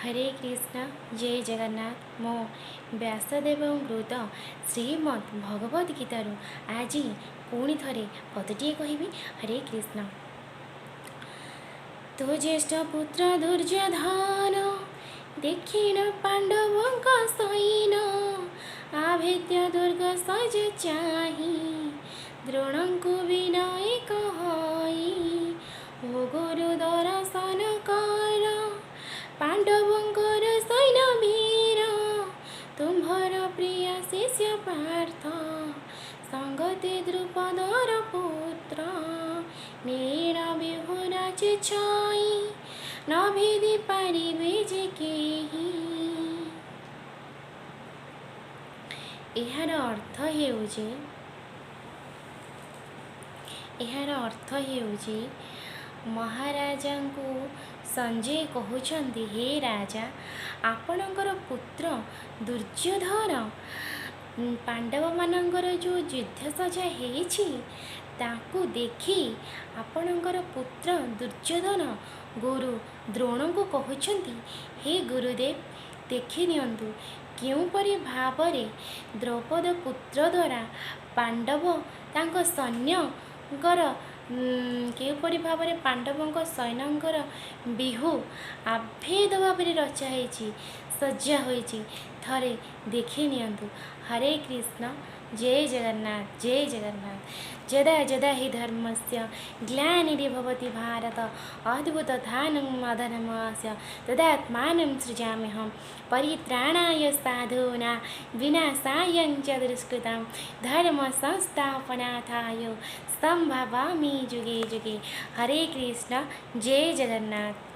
हरे कृष्ण जय जगन्नाथ। मो व्यासदेव कृत श्रीमद् भगवद गीतारू आज पुणी थे पदटीए कहबी। हरे कृष्ण। तो ज्येष्ठ पुत्र दुर्योधन देखिण पांडवों सैन आभेद्य दुर्ग सज चाही द्रोण को विनय कहई ओ गुरु दर्शन कर पांडवंकर सैन वीर तुम्भर प्रिय शिष्य पार्थ संगते द्रुपदर पुत्र नीण विभुराज छई न भेदी पारिबे जे केही। एहार अर्थ हेउजे महाराजा को संजय कहउछंती, हे राजा आपणकर पुत्र दुर्योधन पांडव मानकर जो युद्ध सजा हेछि ताकू देखि आपणकर पुत्र दुर्योधन गुरु द्रोण को कहउछंती, हे गुरुदेव देखि नियंतु केउपरि भावरे द्रौपद पुत्र द्वारा पांडव तांक सैन्यकर केउपरि भावरे पांडवों सैन्यकर बिहु आभेद भाव रचा होइछि सज्जा होइछि थरे देखि नियंतु। हरे कृष्ण जय जगन्नाथ जय जगन्नाथ। यदा यदा हि धर्मस्य ग्लानिर्भवति भारत अद्भुतधानं अधर्मस्य तदात्मानं सृजाम्यहं परित्राणाय साधूनां विनाशाय च दुष्कृतां धर्म संस्थापनार्थाय संभवामि युगे युगे। हरे कृष्ण जय जगन्नाथ।